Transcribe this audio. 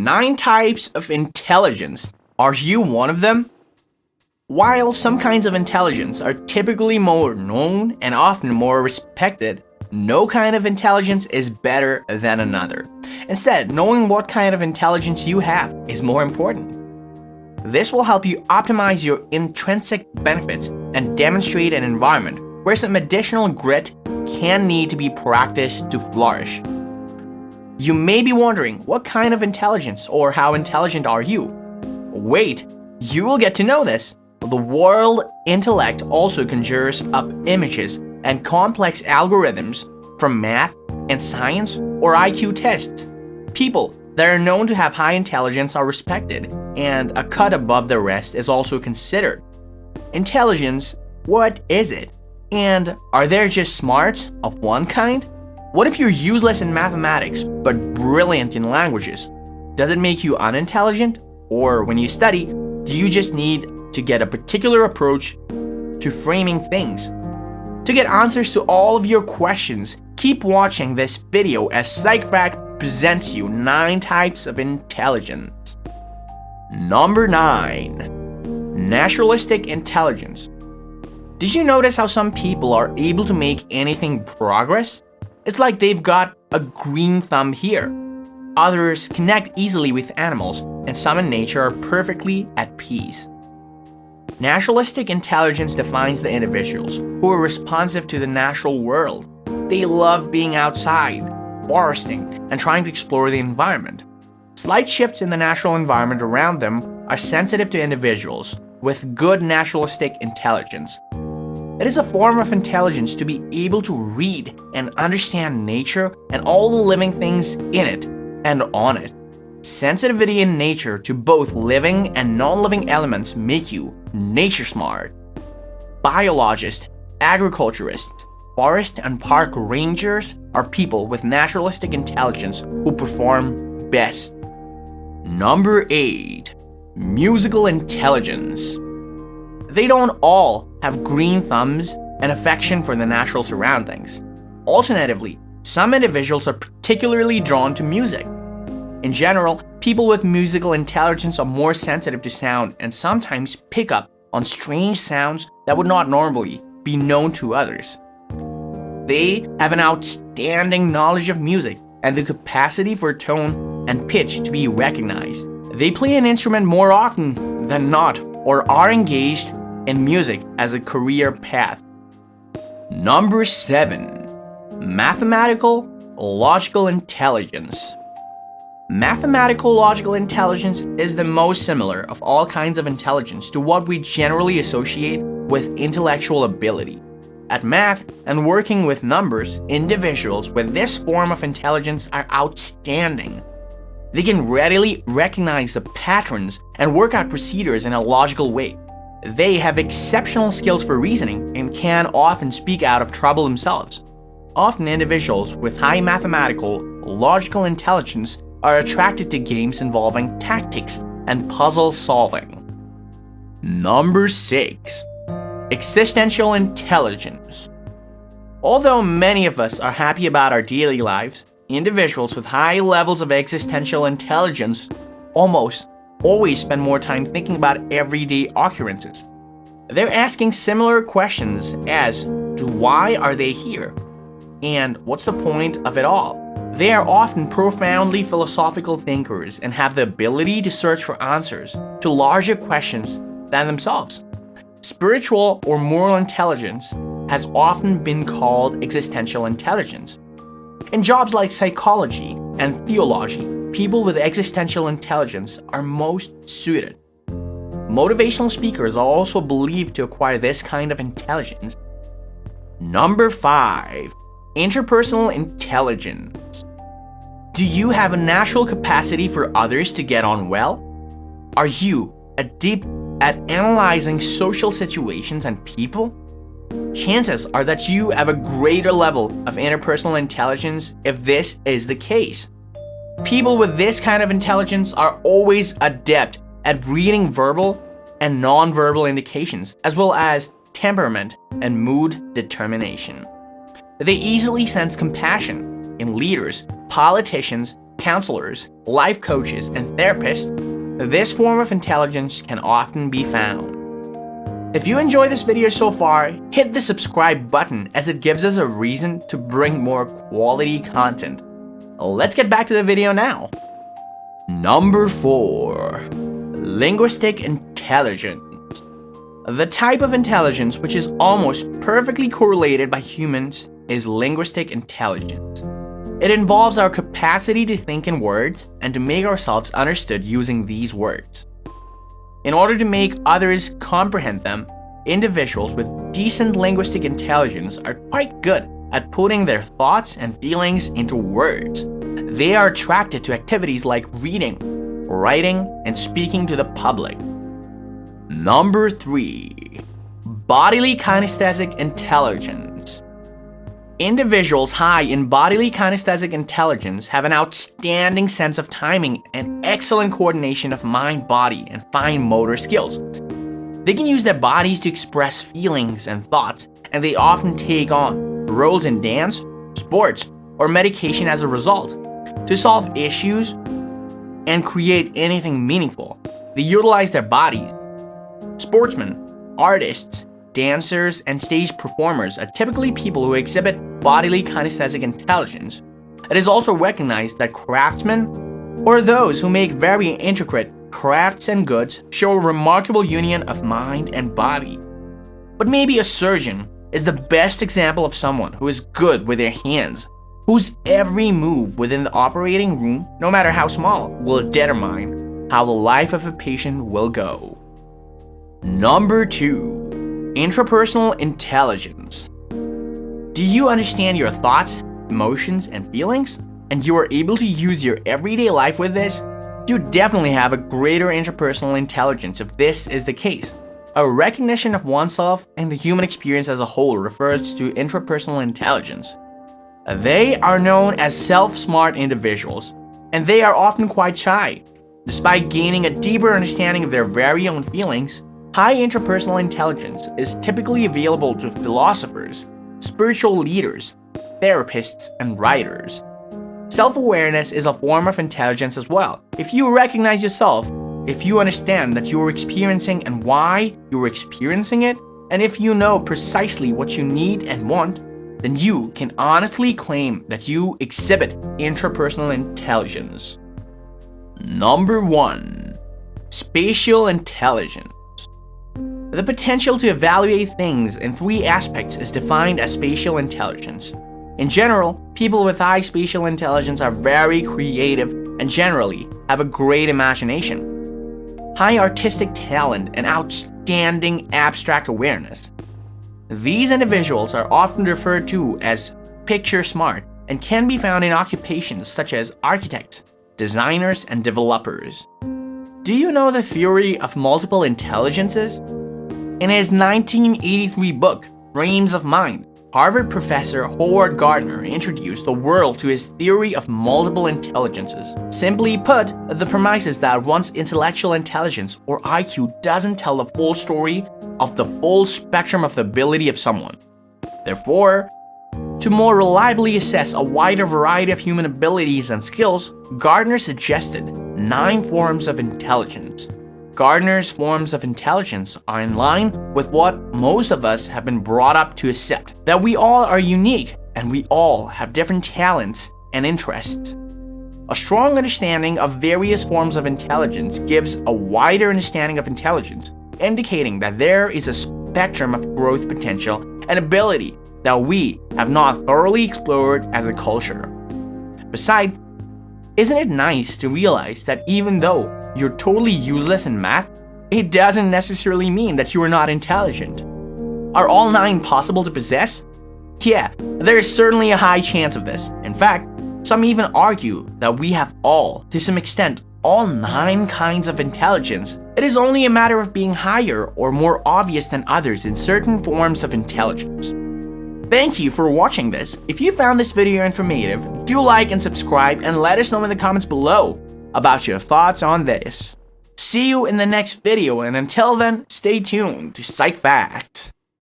9 types of intelligence. Are you one of them? While some kinds of intelligence are typically more known and often more respected, no kind of intelligence is better than another. Instead, knowing what kind of intelligence you have is more important. This will help you optimize your intrinsic benefits and demonstrate an environment where some additional grit can need to be practiced to flourish. You may be wondering, what kind of intelligence or how intelligent are you? Wait, you will get to know this. The word intellect also conjures up images and complex algorithms from math and science or IQ tests. People that are known to have high intelligence are respected, and a cut above the rest is also considered. Intelligence, what is it? And are there just smarts of one kind? What if you're useless in mathematics but brilliant in languages? Does it make you unintelligent? Or when you study, do you just need to get a particular approach to framing things? To get answers to all of your questions, keep watching this video as PsychFacts presents you 9 types of intelligence. Number 9. Naturalistic intelligence. Did you notice how some people are able to make anything progress? It's like they've got a green thumb here. Others connect easily with animals, and some in nature are perfectly at peace. Naturalistic intelligence defines the individuals who are responsive to the natural world. They love being outside, foresting, and trying to explore the environment. Slight shifts in the natural environment around them are sensitive to individuals with good naturalistic intelligence. It is a form of intelligence to be able to read and understand nature and all the living things in it and on it. Sensitivity in nature to both living and non-living elements make you nature smart. Biologists, agriculturists, forest and park rangers are people with naturalistic intelligence who perform best. Number 8. Musical intelligence. They don't all have green thumbs and affection for the natural surroundings. Alternatively, some individuals are particularly drawn to music. In general, people with musical intelligence are more sensitive to sound and sometimes pick up on strange sounds that would not normally be known to others. They have an outstanding knowledge of music and the capacity for tone and pitch to be recognized. They play an instrument more often than not or are engaged in music as a career path. Number 7. Mathematical logical intelligence. Mathematical logical intelligence is the most similar of all kinds of intelligence to what we generally associate with intellectual ability. At math and working with numbers, individuals with this form of intelligence are outstanding. They can readily recognize the patterns and work out procedures in a logical way. They have exceptional skills for reasoning and can often speak out of trouble themselves. Often individuals with high mathematical logical intelligence are attracted to games involving tactics and puzzle solving. Number 6. Existential intelligence. Although many of us are happy about our daily lives, individuals with high levels of existential intelligence almost always spend more time thinking about everyday occurrences. They're asking similar questions as to why are they here? And what's the point of it all? They are often profoundly philosophical thinkers and have the ability to search for answers to larger questions than themselves. Spiritual or moral intelligence has often been called existential intelligence. In jobs like psychology and theology, people with existential intelligence are most suited. Motivational speakers are also believed to acquire this kind of intelligence. Number 5. Interpersonal intelligence. Do you have a natural capacity for others to get on well? Are you adept at analyzing social situations and people? Chances are that you have a greater level of interpersonal intelligence if this is the case. People with this kind of intelligence are always adept at reading verbal and non-verbal indications, as well as temperament and mood determination. They easily sense compassion in leaders, politicians, counselors, life coaches, and therapists, this form of intelligence can often be found. If you enjoyed this video so far, hit the subscribe button as it gives us a reason to bring more quality content. Let's get back to the video now. Number 4. Linguistic intelligence. The type of intelligence which is almost perfectly correlated by humans is linguistic intelligence. It involves our capacity to think in words and to make ourselves understood using these words. In order to make others comprehend them, individuals with decent linguistic intelligence are quite good at putting their thoughts and feelings into words. They are attracted to activities like reading, writing, and speaking to the public. Number 3. Bodily kinesthetic intelligence. Individuals high in bodily kinesthetic intelligence have an outstanding sense of timing and excellent coordination of mind, body, and fine motor skills. They can use their bodies to express feelings and thoughts, and they often take on roles in dance, sports, or medication as a result. To solve issues and create anything meaningful, they utilize their bodies. Sportsmen, artists, dancers, and stage performers are typically people who exhibit bodily kinesthetic intelligence. It is also recognized that craftsmen, or those who make very intricate crafts and goods, show a remarkable union of mind and body. But maybe a surgeon is the best example of someone who is good with their hands, whose every move within the operating room, no matter how small, will determine how the life of a patient will go. Number 2. Intrapersonal intelligence. Do you understand your thoughts, emotions, and feelings? And you are able to use your everyday life with this? You definitely have a greater intrapersonal intelligence if this is the case. A recognition of oneself and the human experience as a whole refers to intrapersonal intelligence. They are known as self-smart individuals, and they are often quite shy. Despite gaining a deeper understanding of their very own feelings, high intrapersonal intelligence is typically available to philosophers, spiritual leaders, therapists, and writers. Self-awareness is a form of intelligence as well. If you recognize yourself, if you understand that you are experiencing and why you are experiencing it, and if you know precisely what you need and want, then you can honestly claim that you exhibit intrapersonal intelligence. Number 1. Spatial intelligence. The potential to evaluate things in 3 aspects is defined as spatial intelligence. In general, people with high spatial intelligence are very creative and generally have a great imagination, high artistic talent, and outstanding abstract awareness. These individuals are often referred to as picture smart and can be found in occupations such as architects, designers, and developers. Do you know the theory of multiple intelligences? In his 1983 book, Frames of Mind, Harvard professor Howard Gardner introduced the world to his theory of multiple intelligences. Simply put, the premise is that one's intellectual intelligence or IQ doesn't tell the full story of the full spectrum of the ability of someone. Therefore, to more reliably assess a wider variety of human abilities and skills, Gardner suggested 9 forms of intelligence. Gardner's forms of intelligence are in line with what most of us have been brought up to accept, that we all are unique and we all have different talents and interests. A strong understanding of various forms of intelligence gives a wider understanding of intelligence, indicating that there is a spectrum of growth potential and ability that we have not thoroughly explored as a culture. Besides, isn't it nice to realize that even though you're totally useless in math, it doesn't necessarily mean that you are not intelligent? Are all 9 possible to possess? Yeah, there is certainly a high chance of this. In fact, some even argue that we have all, to some extent, all 9 kinds of intelligence. It is only a matter of being higher or more obvious than others in certain forms of intelligence. Thank you for watching this. If you found this video informative, do like and subscribe and let us know in the comments below about your thoughts on this. See you in the next video, and until then, stay tuned to PsychFacts.